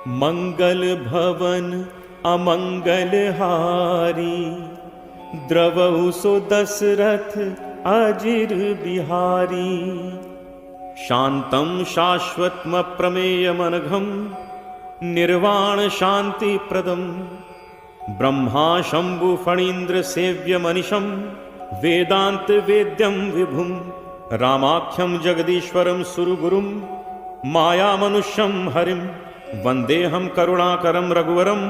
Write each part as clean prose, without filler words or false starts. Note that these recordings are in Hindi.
मंगल भवन अमंगल हारी, द्रवहु सो दशरथ अजिर बिहारी। शांतं शाश्वतम प्रमेयमनघं, निर्वाण शांति प्रदम। ब्रह्मा शंभु फणीन्द्र सेव्य मनिशं, वेदांत वेद्यं विभुं। रामाख्यं जगदीश्वरं सुरगुरुं, माया मनुष्यं हरिं। वंदेहं करुणाकरं रघुवरं,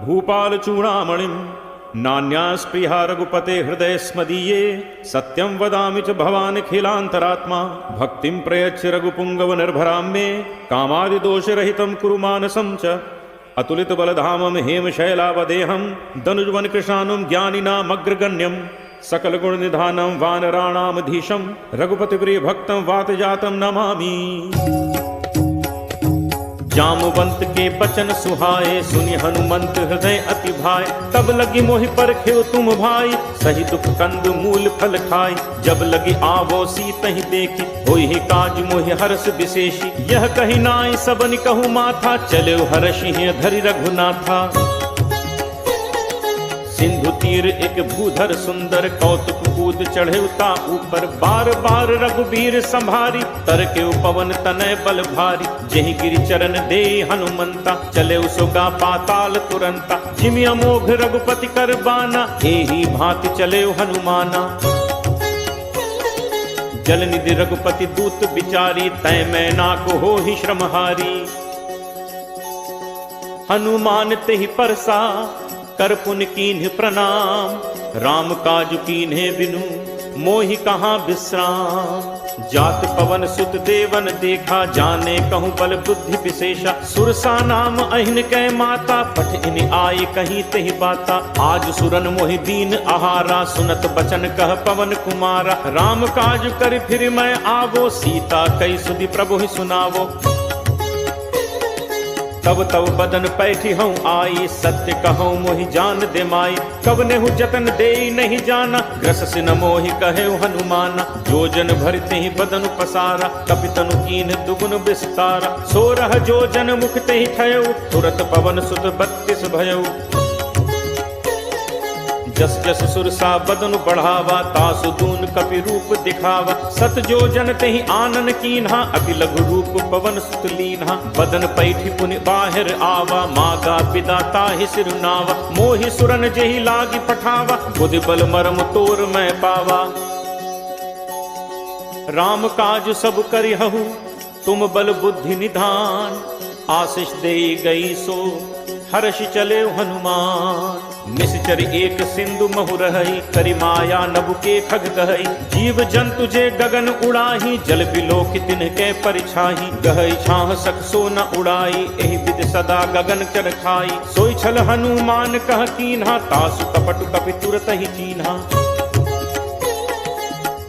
भूपाल चूड़ामणिं। नान्यास्पृहा रघुपते हृदय स्मदीये, सत्यं वदामि च भवानिखिलान्तरात्मा। भक्तिं प्रयच्छ रघुपुंगव निर्भरां मे, कामादिदोषरहितं कुरु मानसं च। अतुलित बलधामं हेमशैलावदेहं, दनुजवन कृशानुं ज्ञानिनामग्रगण्यं। सकल गुण निधानं वानराणामधीशं, रघुपति प्रिय भक्तं वातजातं नमामि। जामवंत के बचन सुहाए, सुनि हनुमंत हृदय अति भाए। तब लगी मोहि परखेउ तुम भाई, सही दुख कंद मूल फल खाई। जब लगी आवो सीतहि देखी, होई ही काज मोहि हर्ष विशेषी। यह कही नाई सबनि कहु माथा, चले हर्षि धरि रघुनाथा। सिंधु तीर एक भूधर सुंदर, कौतुक कूद चढ़े उता ऊपर। बार बार रघुबीर संभारी, तर के पवन तनय बल भारी। जेहि गिरि चरण दे हनुमंता, चले उसोगा पाताल तुरंता। जिमि अमोघ रघुपति कर बाना, एहि भांति चले हनुमाना। जल निधि रघुपति दूत बिचारी, तय मैना को हो ही श्रमहारी। हनुमान तेहि परसा, कर पुन कीन्ह प्रणाम। राम काज कीन्हे बिनु, मोहि कहाँ विश्राम। जात पवन सुत देवन देखा, जाने कहूँ बल बुद्धि विशेषा। सुरसा नाम अहिन कै माता, पठ इन आए कहीं तेहि बाता। आज सुरन मोहि दीन आहारा, सुनत बचन कह पवन कुमारा। राम काज कर फिर मैं आवो, सीता कई सुधि प्रभु ही सुनावो। तब तब बदन पैठी हूँ आई, सत्य कहूँ मोहि जान दे माई। कब नेहु जतन दे नहीं जाना, ग्रस सिन मोहि कहे हनुमाना। जो जन भरते ही बदन पसारा, कपितनु कीन दुगुन विस्तारा। सोरह जो जन मुख ते ही ठयऊ, तुरत पवन सुत 32 भयऊ। जस जस सुरसा बदनु बढ़ावा, तासु दून कपि रूप दिखावा। सत जो जन तेहि आनन कीन्हा, अति लघु रूप पवन सुत लीन्हा। बदन पैठी पुनि बाहिर आवा, मागा पिता ताहि सिरुनावा। मोहि सुरन जेहि लागी पठावा, बुद्धि बल मरम तोर मैं पावा। राम काज सब करिहु, तुम बल बुद्धि निधान। आशीष दे गई सो, हर्ष चले हनुमान। निश्चर एक सिंधु महु रही, करि माया नभु के खग गहई। जीव जंतु जे गगन उड़ाही, जल बिलोक तिनके परिछाही। गहई छाह सक सो न उड़ाई, एहि विद सदा गगन चर खाई। सोई छल हनुमान कह कीन्हा, तासु कपट कपि तुरत ही चीन्हा।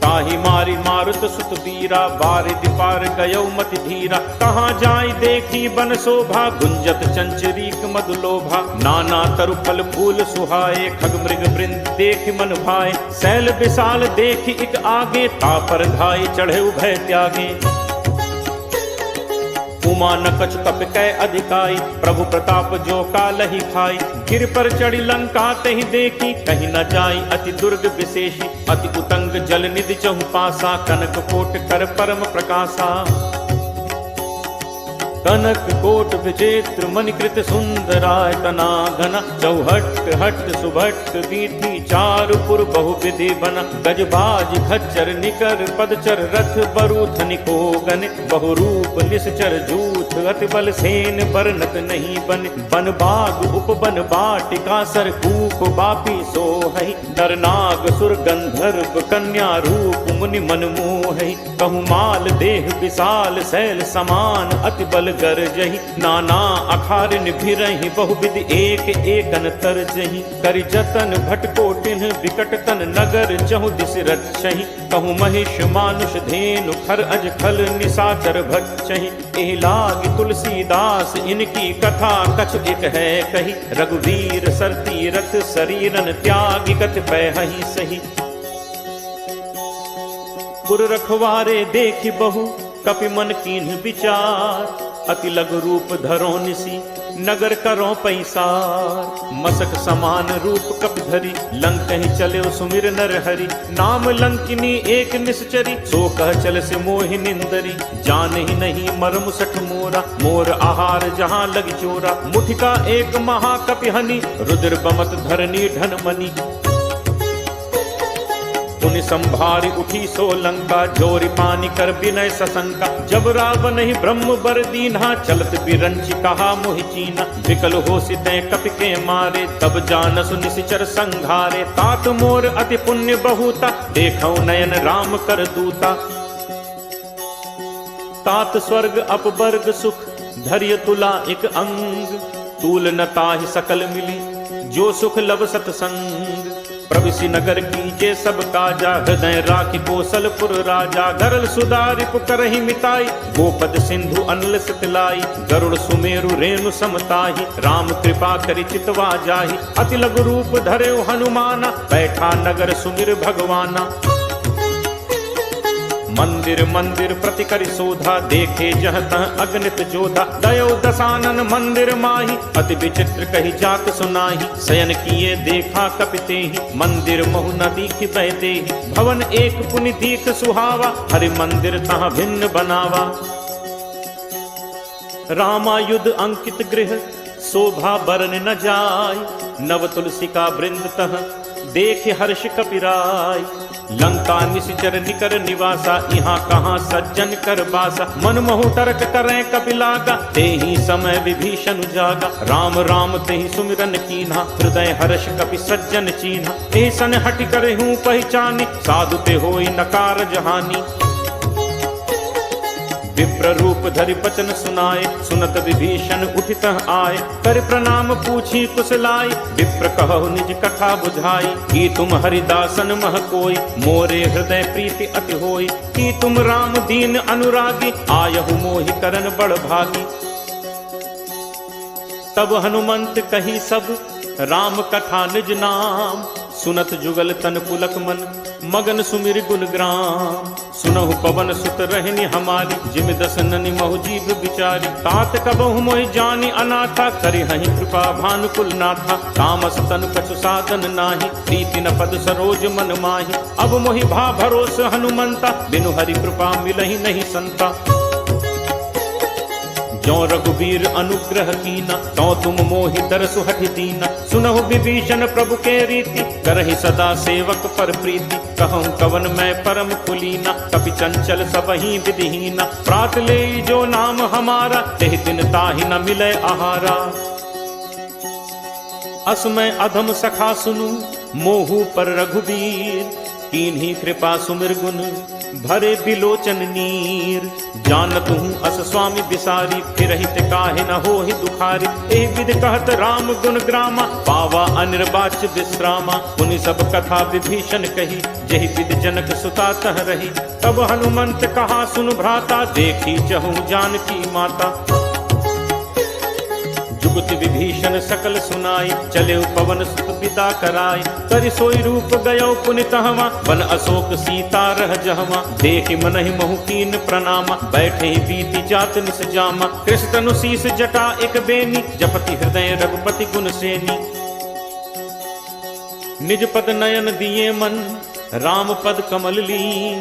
ताहि मारी मारुत सुत वीरा, बारिधि पार गयौ मति धीरा। कहाँ जाय देखी बन शोभा, गुंजत चंचरीक मधुलोभा। नाना तरु फल फूल सुहाए, खग मृग वृंद देख मन भाए। शैल विशाल देखी इक आगे, तापर धाय चढ़े उभय त्यागे। उमा न कछु कप कै अधिकाई, प्रभु प्रताप जो कालहि खाई। गिर पर चढ़ी लंका तेहि देखी, कहीं न जाई अति दुर्ग विशेषी। अति उतंग जल निधि चहु पासा, कनक कोट कर परम प्रकाशा। कनक कोट विचित्र मणिकृत सुंदरायतना घना। चौहट हट सुभट वीथि, चारुपुर बहुविधि बना। गजबाज खच्चर निकर पदचर, रथ बरु धनिको गन। बहुरूप निश्चर जूथ, अति बल सेन बरनत नहीं बन। बन बाग उपवन बाटिका, सर कूप बापी सोहई। नर नाग सुर गंधर्व कन्या, रूप मुनि मन मोहई। कहु माल देह विशाल, शैल समान अति बल गरजहि। नाना अखारिन भिरहि, बहुविधि एक एकन तरजहि। करि जतन भटकोटिन, विकट तन नगर चहु दिस रक्षहि। कहु महिष मानुष धेनु, खर अज खल निशाचर भक्षहि। एहि लागी तुलसीदास, इनकी कथा कछु एक है कही। रघुवीर सर तीरथ, शरीरन त्यागी गत पैहि सही। पुर रखवारे देखि बहु, कपि मन कीन्ह विचार। अति लघु रूप धरो निसी, नगर करो पैसार। मसक समान रूप कपिधरी, लंक ही चले सुमिर नर हरि। नाम लंकिनी एक निश्चरी, सो कह चल से मोहि निंदरी। जान ही नहीं मर्म सठ मोरा, मोर आहार जहाँ लग चोरा। मुठिका एक महाकपिहनि, रुद्र बमत धरनी धन मनी। पुनि संभारी उठी सो लंका, जोरी पानी कर विनय सशंका। जब रावण ही ब्रह्म बर दीन्हा, चलत बिरंच कहा मोहि चीना। विकल हो सिते कपि के मारे, तब जानसु निशिचर संघारे। तात मोर अति पुण्य बहुता, देखौ नयन राम कर दूता। तात स्वर्ग अपवर्ग सुख, धैर्य तुला एक अंग। तूल न ताहि सकल मिली, जो सुख लब सतसंग। प्रविशि नगर कीजे सब काजा, हृदय राखि कौशलपुर राजा। गरल सुधारि पुकरहि मिताई, गोपद सिंधु अनल सितलाई। गरुड़ सुमेरु रेणु समताहि, राम कृपा करि चितवा जाहि। अति लघु रूप धरे हनुमाना, बैठा नगर सुमिर भगवाना। मंदिर मंदिर प्रति करि शोधा, देखे जह तह अगणित जोधा। दयो दसानन मंदिर माही, अति विचित्र कही जात सुनाही। शयन किए देखा कपितेहि, मंदिर महु न दीखि बहतेहि। भवन एक पुनि दीख सुहावा, हरि मंदिर तहाँ भिन्न बनावा। रामायुध अंकित गृह, शोभा बरन न जाय। नव तुलसिका वृंद तह, देख हर्ष कपिराय। लंका निशिचर निकर निवासा, यहाँ कहाँ सज्जन कर बासा। मन महु तर्क करें कपिलागा, तेहि समय विभीषण जागा। राम राम तेहि सुमिरन कीन्हा, हृदय हर्ष कपि सज्जन चीन्हा। एहि सन हटि कर हूँ पहचानी, साधु ते होई नकार जहानी। विप्र रूप धरि बचन सुनाए, सुनत विभीषण उठित आए। कर प्रणाम पूछी कुशलाई, विप्र कहु निज कथा बुझाई। कि तुम हरिदासन मह कोई, मोरे हृदय प्रीति अति होई। कि तुम राम दीन अनुरागी, आयहु मोहि करन बड़ भागी। तब हनुमंत कही सब, राम कथा निज नाम। सुनत जुगल तन पुलक मन, मगन सुमिर गुण ग्राम। सुनहु पवन सुत रहनि हमारी, जिम दस ननि महु जीव बिचारी। तात कबहु मोहि जानि अनाथा, करिहहि कृपा भानुकुल नाथा। तामस तन कछु साधन नाही, प्रीति न पद सरोज मन माही। अब मोहि भा भरोस हनुमंता, बिनु हरि कृपा मिलहि नहीं संता। जो रघुवीर अनुग्रह कीना, तो तुम मोहि दरसु हठि दीना। सुनहु विभीषण प्रभु के रीति, करहि सदा सेवक पर प्रीति। कहूँ कवन मैं परम कुलीना, कपि चंचल सबहि विधिहीना। प्रात ले जो नाम हमारा, तेहि दिन ताहि न मिले आहारा। असमय अधम सखा सुनु, मोहु पर रघुवीर। कीन्ही कृपा सुमिर गुण, भरे बिलोचन नीर। जानत हूँ अस स्वामी बिसारी, फिरहित काहे न होहि दुखारी। एहि विधि कहत राम गुण ग्रामा, पावा अनिर्वाच्य विश्रामा। पुनि सब कथा विभीषण कही, जहि विधि जनक सुता तह रही। तब हनुमंत कहा सुन भ्राता, देखी चहु जानकी माता। जुगति विभीषण सकल सुनाई, चले पवन सुत पिता कराई। करि सोई रूप गयो पुनि तहवा, वन अशोक सीता रह जहवा। देखि मनहि महु कीन प्रणामा, बैठे ही बीती जात निस जामा। कृष्ण तनु शीस जटा एक बेनी, जपति हृदय रघुपति गुण सेनी। निज पद नयन दिए मन, राम पद कमल लीन।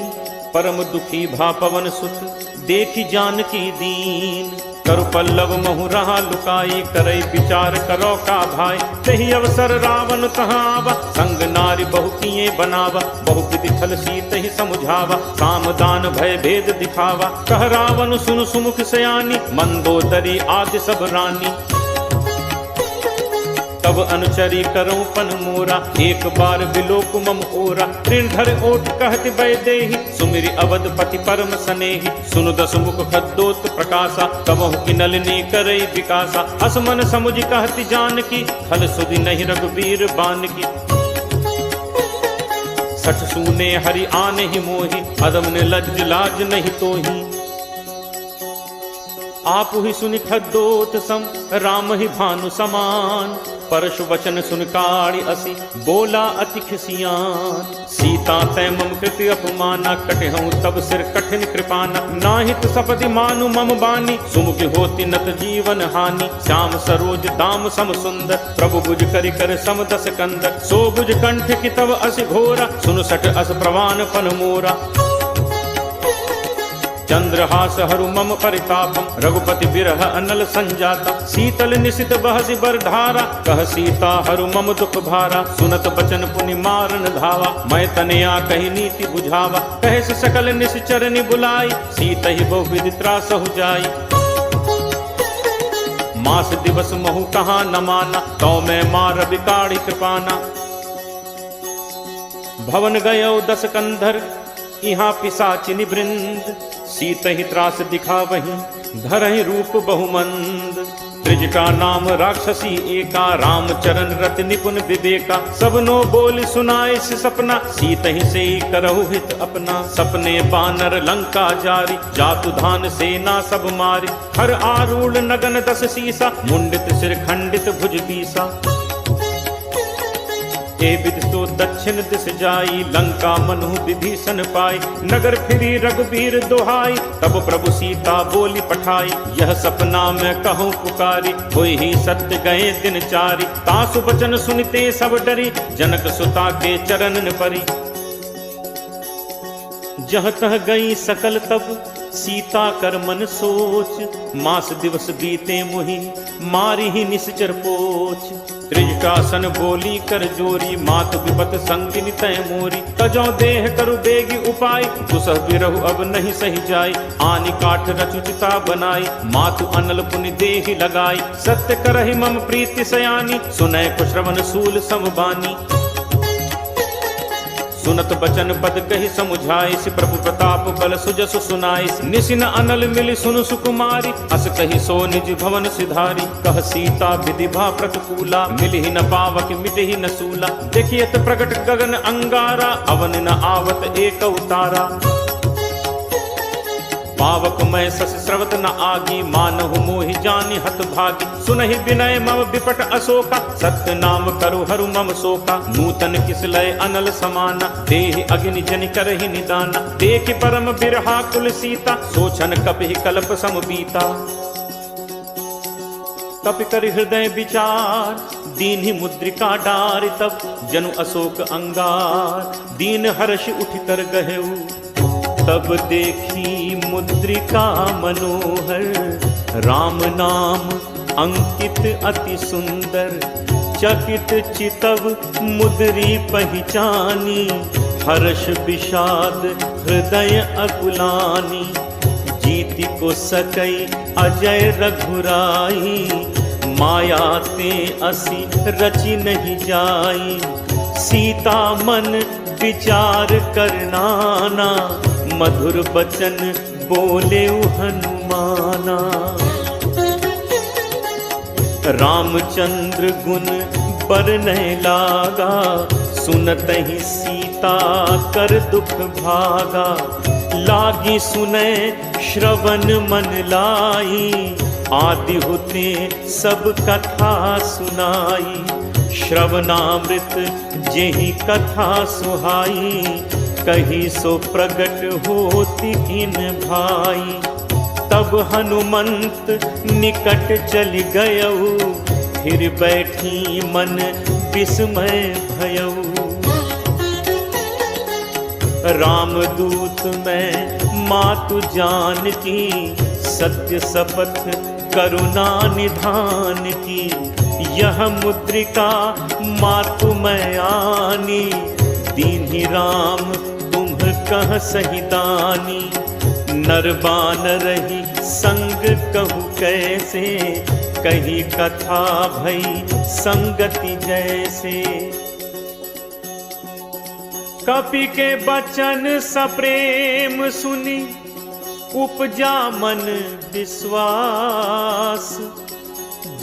परम दुखी भा पवन सुत, देखि जानकी दीन। करु पल्लव महु रहा लुकाई, करई विचार करो का भाई। तही अवसर रावण तहाँ आवा, संग नारी बहु किए बनावा। बहु विधि छल सीत ही समुझावा, काम दान भय भेद दिखावा। कह रावण सुन सुमुख सयानी, मंदोदरी आदि सब रानी। तब अनुचरी करऊं पन मोरा, एक बार बिलोक मम ओरा। ऋण धर ओट कहति वैदेही, सुमिरि अवधपति परम सनेही। सुनु दस मुख खद्दोत प्रकाशा, कबहु की नलिनी करई विकासा। असमन समुझ कहति जानकी, खल सुधि नहीं रघुवीर बानकी। सठ सूने हरि आने ही मोही, अदम ने लज्ज लाज नहीं तोही। आप ही सुनि खद्दोत सम, राम ही भानु समान। परशु वचन सुन काढ़ी असी बोला अति खिसियान। सीता तै मम कृति अपमाना कटहूँ तब सिर कठिन कृपाना। नाहित सपदि मानु मम बानी सुमुखी होती नत जीवन हानि। श्याम सरोज दाम सम सुंदर प्रभु भुज करि कर सम दस कंदर। सो भुज कंठ की तब अस घोरा सुन सठ अस प्रवान पन मोरा। चंद्रहास हरु मम परितापम रघुपति बिरह अनल संजाता। शीतल निशित बहसि बर धारा कह सीता हरु मम दुख भारा। सुनत बचन पुनि मारन धावा मैं तनया कही नीति बुझावा। कहे सकल निश्चरनि बुलाई सीत ही बहु विधि त्रासहु जाई। मास दिवस महु कहा न माना तो मैं मार बिकाड़ी कृपाना। भवन गयो दस कंधर यहाँ पिशाचिनी वृंद। सीत ही त्रास दिखा वहीं धरहि रूप बहुमंद। त्रिजटा नाम राक्षसी एका रामचरण रति निपुण विवेका। सबनो बोल सुनाए सपना सीत ही से करहु हित अपना। सपने बानर लंका जारी जातु धान सेना सब मारी। हर आरूढ़ नगन दस सीसा मुंडित सिर खंडित भुज बीसा। विधि तो दक्षिण दिस जाई लंका मनु विभीषण पाई। नगर फिरी रघुबीर दोहाई तब प्रभु सीता बोली पठाई। यह सपना मैं कहूँ पुकारी होई ही सत्य गए दिन चारी। तासु बचन सुनते सब डरी जनक सुता के चरण परी। जह तह गई सकल तब सीता कर मन सोच। मास दिवस बीते मुहि मारी ही निश्चर पोच। त्रिजटासन बोली कर जोरी मात विपत संगिनी तय मोरी। तजौ देह करु बेगी उपाय दुसह बिरहु अब नहीं सही जाय। आनि काठ रचुचिता बनाई मातु अनल पुनि देहि लगाई। सत्य करहि मम प्रीति सयानी सुनय को श्रवण सूल समबानी। सुनत बचन पद कही समुझाइस प्रभु प्रताप बल सुजस सुनाइस। निसिन अनल मिलि सुनु सुकुमारी अस कही सो निज भवन सिधारी। कह सीता विधि भा प्रतिकूला मिलि न पावक मिटहि न सूला। देखियत प्रगट गगन अंगारा अवन न आवत एक उतारा। पावक मैं सस स्रवत न आगी मानहु मोहि जानि हत भागी। सुनहि विनय मम विपट अशोका सत्य नाम करु हरु मम शोका। नूतन किसलय अनल समाना देहि अग्नि जनि करहि निदाना। देखि परम बिरहा कुल सीता सोचन कपिहि कल्प सम बीता। कपि कर हृदय विचार दीन्हि मुद्रिका डारि तब। जनु अशोक अंगार दीन हर्ष उठ कर गहेऊ। तब देखी मुद्रिका मनोहर राम नाम अंकित अति सुंदर। चकित चितव मुद्री पहचानी हर्ष विषाद हृदय अकुलानी। जीति को सकई अजय रघुराई माया ते असी रचि नहीं जाई। सीता मन विचार करनाना मधुर बचन बोले हनुमाना। रामचंद्र गुण बरनय लागा सुनत ही सीता कर दुख भागा। लागी सुने श्रवण मन लाई आदि होते सब कथा सुनाई। श्रवणामृत जेहि कथा सुहाई कही सो प्रगट होती इन भाई। तब हनुमंत निकट चल गयऊ फिर बैठी मन विस्मय भयऊ। रामदूत मैं मातु जान की सत्य शपथ करुणा निधान की। यह मुद्रिका मातु मैं आनी दीन्हि राम तुम कह सही दानी। नरबान रही संग कहु कैसे कही कथा भई संगति जैसे। कपि के बचन सप्रेम सुनी उपजा मन विश्वास।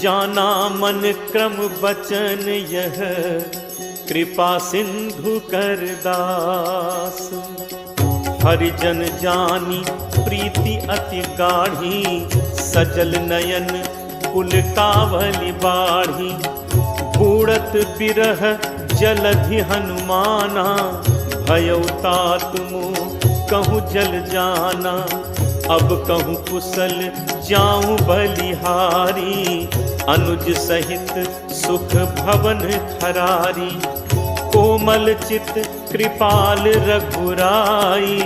जाना मन क्रम बचन यह कृपा सिंधु कर दास। हरिजन जानी प्रीति अति गाढ़ी सजल नयन कुल कावली बाढ़ी। बूढ़त बिरह जलधि हनुमाना, भयउ तात मोह कहूँ जल जाना। अब कहूँ कुशल जाऊं बलिहारी, अनुज सहित सुख भवन खरारी। कोमल चित कृपाल रघुराई,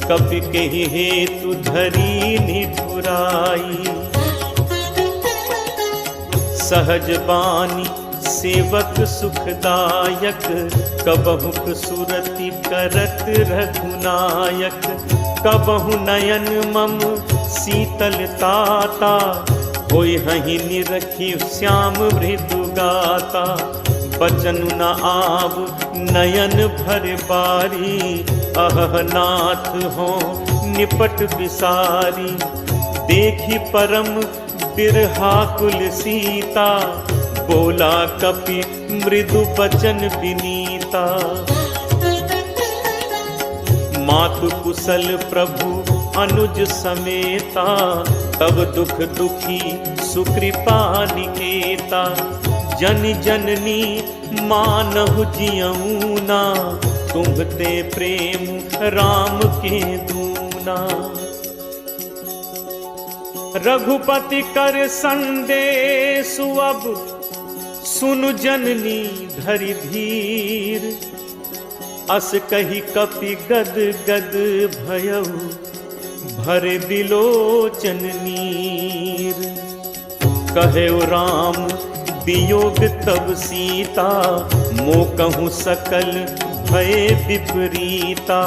कपि केहि हेतु धरी निठुराई। सहज बानी सेवक सुखदायक, कबहुक सुरति करत रघुनायक। कबहु नयन मम शीतलताता, होय हहि निरखि श्याम मृदु गाता। बचन न आव नयन भर बारी, अहह नाथ हो निपट बिसारी। देखी परम बिरहाकुल सीता, बोला कपि मृदु बचन विनीता। मातु कुशल प्रभु अनुज समेता, तब दुख दुखी सुकृपा निकेता। जन जननी मानहु जियऊना, तुम्हते प्रेम राम के दूना। रघुपति कर संदेशु अब, सुनु जननी धरि धीर। अस कही कपि गद गद भयउ, भरे बिलोचन नीर। कहेउ राम वियोग तब सीता, मो कहूँ सकल भय विपरीता।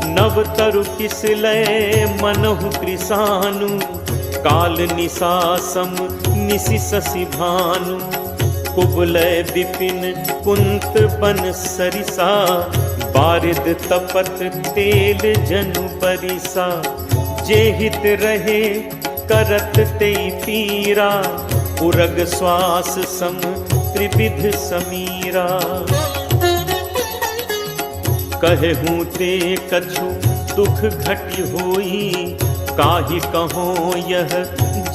नव तरु किस लय मनहु कृसानु, काल निसासम निसि शशि भानु। कुबलय विपिन कुंत बन सरिसा, बारिद तपत तेल जनु परिसा। जे हित रहे करत तेई पीरा, उरग श्वास सम त्रिविध समीरा। कहूँ ते कछु दुख घटि होई, काहि कहो यह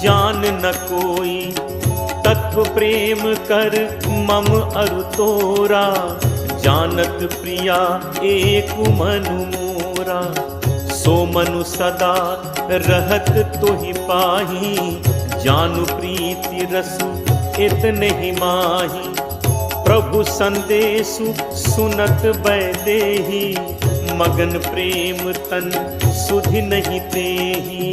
जान न कोई। तत्व प्रेम कर मम अरु तोरा, जानत प्रिया एक मनु मोरा। सो मनु सदा रहत तोहि पाही, जानु प्रीति रसु इतने ही माही। प्रभु संदेशु सुनत बैदेही, मगन प्रेम तन सुधि नहीं तेही।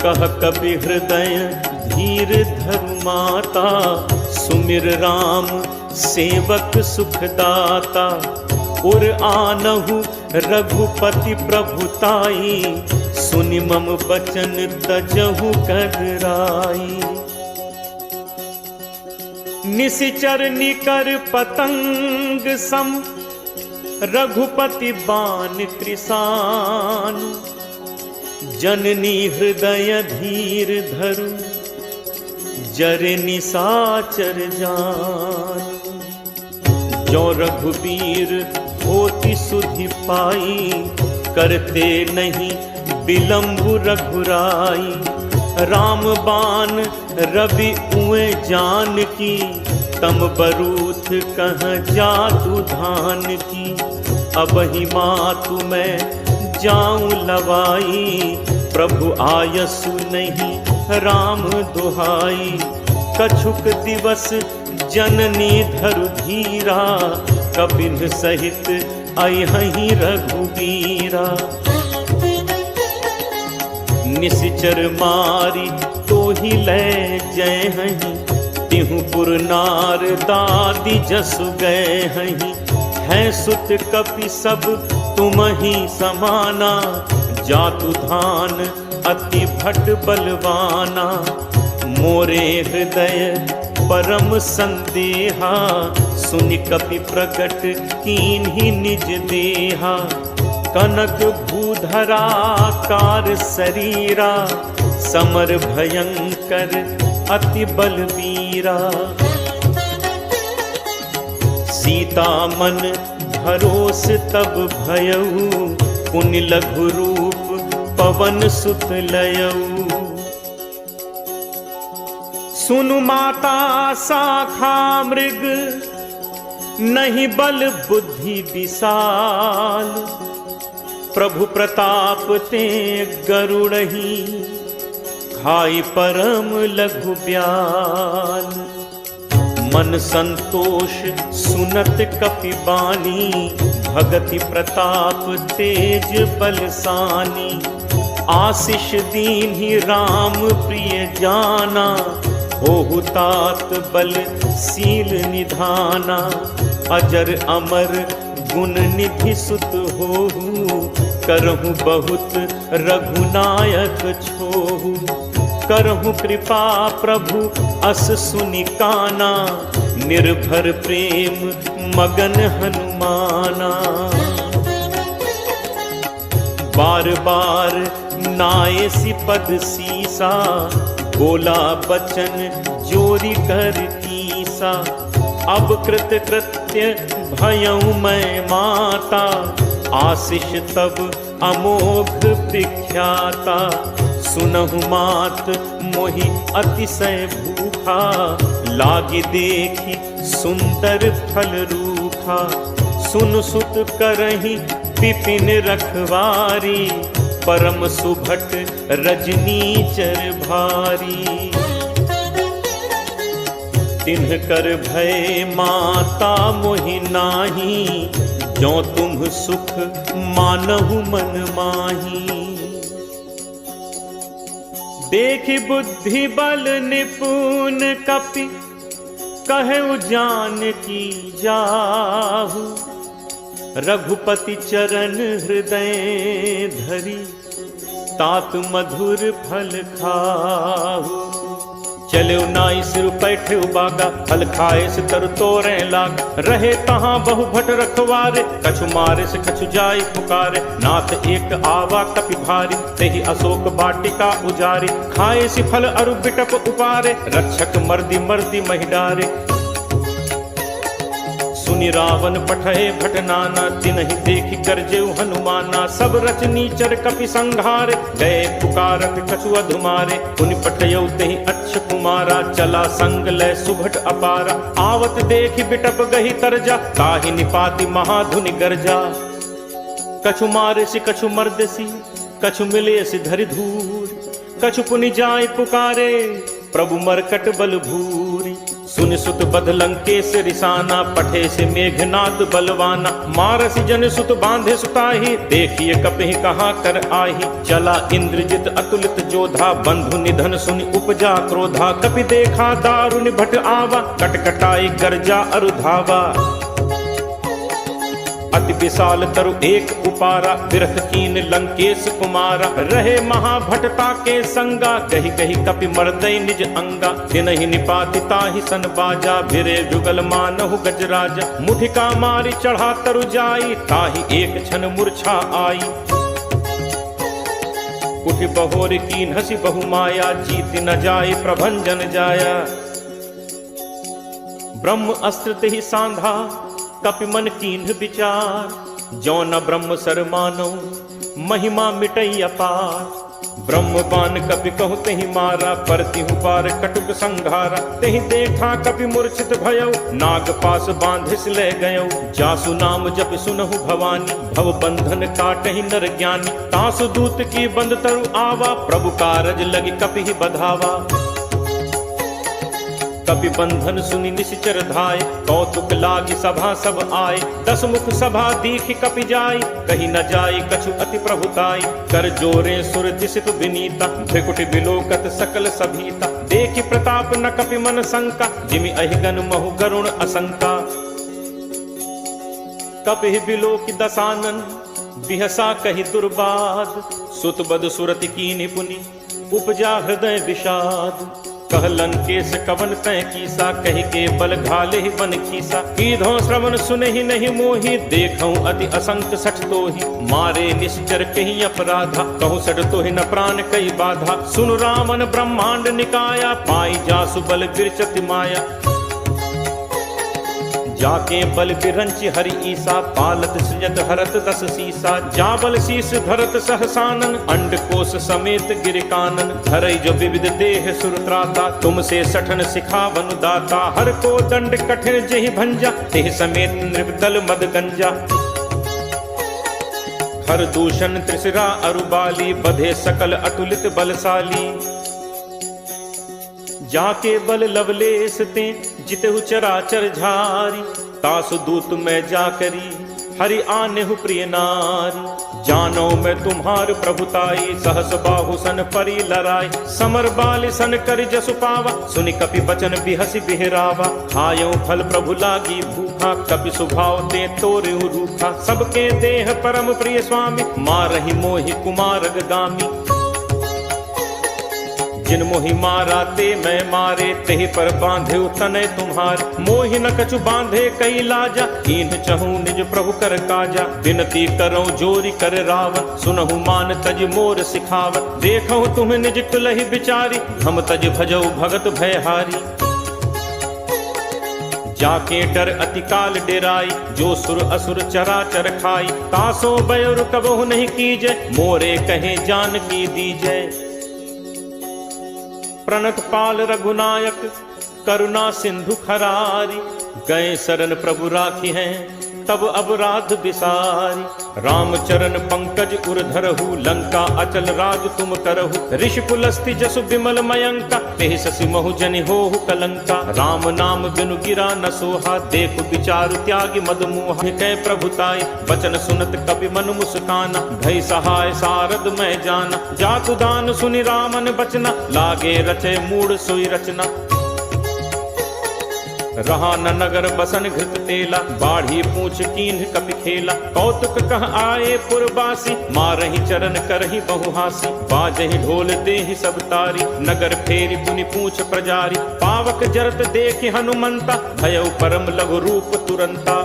कह कपि हृदय धीर धरु माता, सुमिर राम सेवक सुखदाता। उर आनहु रघुपति प्रभुताई, सुनि मम बचन तजहु कदराई। निशिचर निकर पतंग सम, रघुपति बान कृसान। जननी हृदय धीर धरु, जरे निसाचर जान। जो रघुबीर होति सुधि पाई, करते नहीं विलंबु रघुराई। राम बान रवि उए जान की, तम बरूथ कह जातु धान की। अब ही मातु मैं जाऊं लवाई, प्रभु आयसु नहीं राम दुहाई। कछुक दिवस जननी धरु धीरा, कपिन सहित अयहि रघुबीरा। निशिचर मारी तो ही लय जय हहीं, तिहु पुर नार दादी जसु गए हहीं। हैं सुत कपि सब तुम ही समाना, जातु धान अति भट बलवाना। मोरे हृदय परम संदेहा, सुनि कपि प्रकट कीन्ही निज देहा। कनक भूधराकार शरीरा, समर भयंकर अति बलवीरा। सीता मन भरोस तब भयऊ, पुनि लघु रूप पवन सुत लयऊ। सुनु माता शाखा मृग, नहीं बल बुद्धि विशाल, प्रभु प्रताप ते गरुड़ही, खाई परम लघु ब्याल। मन संतोष सुनत कपि बानी, भगति प्रताप तेज बलसानी। आशीष दीन्हि राम प्रिय जाना, होहु तात बल सील निधाना। अजर अमर गुण निधि सुत होहु, करहु बहुत रघुनायक छोहु। करहु कृपा प्रभु अस सुनि काना, निर्भर प्रेम मगन हनुमाना। बार बार नायसी पद सीसा, बोला बचन जोरी कर कीसा। अब कृत कृत्य भयउ मैं माता, आशीष तब अमोघ विख्याता। सुनहु मात मोहि अतिशय भूखा, लागे देखी सुंदर फल रूखा। सुन सुत करहि विपिन रखवारी, परम सुभट रजनीचर भारी। तिन्ह कर भय माता मोहि नाही, जो तुम सुख मानहु मन माही। देखि बुद्धि बल निपुण कपि, कहु जानकी जाहु। रघुपति चरण हृदय धरि, तात मधुर फल खाहु। चले नाई सिर पैठे बागा, फल खाए से तर तोरे लाग। रहे तहाँ बहु भट रखवारे, कछु मारे से कछु जाई पुकारे। नाथ एक आवा कपि भारी, तेहि अशोक वाटिका उजारी। खाए सि फल अरु बिटप उपारे, रक्षक मर्दी मर्दी महिडारे। सुनि रावण पठए भट नाना, तिन्हि देखि कर जेउ हनुमाना। सब रचनीचर कपि संघारे, गए पुकारत कछु अधुमारे। पुनि पठयउ तेहि अच्छ कुमारा, चला संग लय सुभट अपारा। आवत देखि बिटप गही तरजा, ताहि निपाति महाधुनि गर्जा। कछु मारे सि कछु मर्दसी, कछु मिले सि धरि धूर। कछु पुनि जाय पुकारे, प्रभु मरकट बल भूरी। सुन सुत बध लंकेश रिसाना, पठे से मेघनाद बलवाना। मारसी जन सुत बांधे सुताही, देखिए कपहि कहाँ कर आही। चला इंद्रजित अतुलित जोधा, बंधु निधन सुनि उपजा क्रोधा। कपि देखा दारुनि भट आवा, कटकटाई गर्जा अरुधावा। अति विशाल तरु एक उपारा, बिरथ कीन लंकेश कुमारा। रहे महाभटता के संगा, कही कही कपि मर्दय निज अंगा। तिनहि निपाति ताहि सन बाजा, भिरे जुगल मानहु गजराजा। मुठिका मारी चढ़ा तरु जाई, ताहि एक क्षण मूर्छा आई। उठि बहोर कीन हसी बहु माया, जीत न जाय प्रभंजन जाया। ब्रह्म अस्त्र तेहि सांधा, कपि मन कीन्ह विचार। जो न ब्रह्म सर मानो, महिमा मिटई अपार। ब्रह्म बान कपि कहु तेहि मारा, परतिहु पार कटुक संघारा। तेहि देखा कपि मूर्छित भयउ, नाग पास बांधिस ले गयउ। जासु नाम जप सुनहु भवानी, भव बंधन काटहि नर ज्ञानी। तासु दूत की बंद तरु आवा, प्रभु कारज लगी कपि बधावा। कपि बंधन सुनि निश्चर धाय, कौतुक लागी सभा सब आए। दस मुख सभा दीखि कपि जाई, कही न जाई कछु अति प्रभुताई। कर जोरे सुर दिसित विनीता, भृकुटि बिलोकत सकल सभीता। देखि प्रताप न कपि मन शंका, जिमि अहिगन महु गरुण असंका। कपि बिलोकि दसानन, बिहसा कहि दुर्बाद। सुत बद सुरति कीन्हि पुनि, उपजा हृदय विषाद। कहलन केस कवन तय कीसा, कहि के बल घाले ही बन खीसा। कीधो श्रवण सुनहि नहीं मोहि, देखऊं अति असंक सठ तोहि। मारे निश्चर कहीं अपराधा, कहूँ सठ तोहि न प्राण कई बाधा। सुन रामन ब्रह्मांड निकाया, पाई जासु बल गिरचति माया। जाके बल बिरंच हरि ईसा, पालत सृजत हरत दस सीसा। जाबल शीस धरत सहसानन, अंड कोश समेत गिर कानन। धरई जो विविध देह सुरत्राता, तुमसे सठन सिखावन दाता। हर को दंड कठिन जहि भंजा, तेह समेत नृपदल मद गंजा। हर दूषण त्रिशिरा अरुबाली, बधे सकल अतुलित बलशाली। जाके बल लवलेस ते, जितहु चराचर झारी। तासु दूत मैं जाकरी, हरि आनेहु प्रिय नारी। जानो मैं तुम्हार प्रभुताई, सहस बाहु सन परी लराई। समर बाल सन कर जसु पावा, सुनि कपि बचन बिहसि बिहरावा। खायो फल प्रभु लागी भूखा, कपि सुभाव ते तोरे रूखा। सबके देह परम प्रिय स्वामी, मारहि मोहि कुमारग गामी। जिन मोहि मारा ते मैं मारे, तेहि पर बांधे तनय तुम्हार। मोहि न कछु बांधे कई लाजा, कीन्ह चहु निज प्रभु कर काजा। विनती करो जोरी कर रावत, सुनहु मान तज मोर सिखावत। देखहु तुम निज तुलहि बिचारी, हम तज भजौ भगत भयहारी। जाके डर अति काल डेराई, जो सुर असुर चराचर खाई। तासो बयरु कबहु नहीं कीजय, मोरे कहे जान की दीजय। प्रणत पाल रघुनायक, करुणा सिंधु खरारी। गए शरण प्रभु राखी हैं, तब अपराध बिसारी। राम चरण पंकज उर धरहु, लंका अचल राज तुम करहु। ऋषि पुलस्ति जसु विमल मयंका, तेहि शशि महु जनि होहु कलंका। राम नाम बिनु गिरा न सोहा, देखु विचारु त्यागी मद मोहा। कै प्रभुताई बचन सुनत कपि मन मुस्काना, भई सहाय सारद मैं जाना। जातु दान सुनि रामन बचना, लागे रचे मूढ़ सोई रचना। रहा न नगर बसन घृत तेला, बाढ़ी पूछ कीन्ह कपि खेला। कौतुक कह आए पुरबासी, मारहि चरण करहि बहुहासी। बाजहि ढोल देहि सब तारी, नगर फेरी पुनि पूछ प्रजारी। पावक जरत देखि हनुमंता, भयउ परम लघु रूप तुरंता।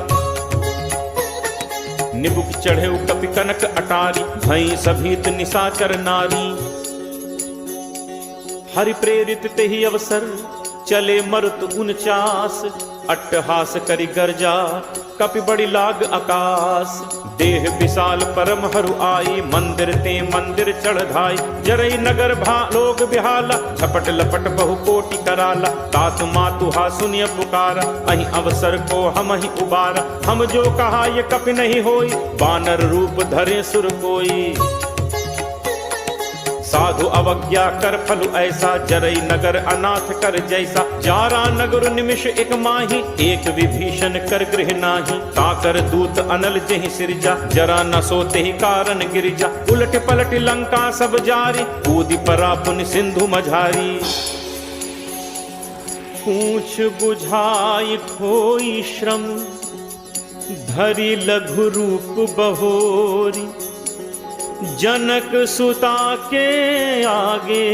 निबुक चढ़ेउ कपि कनक अटारी, भई सभीत निशाचर नारी। हरि प्रेरित तेहि अवसर, चले मरुत 49। अट्टहास करि गर्जा, कपि बड़ी लाग आकाश। देह विशाल परम हरु आई, मंदिर ते मंदिर चढ़ धाई। जरई नगर भा लोग बिहाला, झपट लपट बहु कोटि कराला। तात मातु हा सुनिय पुकारा, अहि अवसर को हम ही उबारा। हम जो कहा ये कपि नहीं होई, बानर रूप धरे सुर कोई। साधु अवज्ञा कर फलु ऐसा, जरई नगर अनाथ कर जैसा। जारा नगर निमिष एक माही, एक विभीषण कर गृह नाही। ताकर दूत अनल जहि सिरजा, जरा न सोते ही कारण गिरिजा। उलट पलट लंका सब जारी, कूदि परा पुनि सिंधु मझारी। पूछ बुझाई थोई श्रम, धरि लघु रूप बहोरी। जनक सुता के आगे,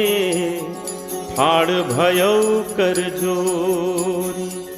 ठाड़ भयउ कर जोरी।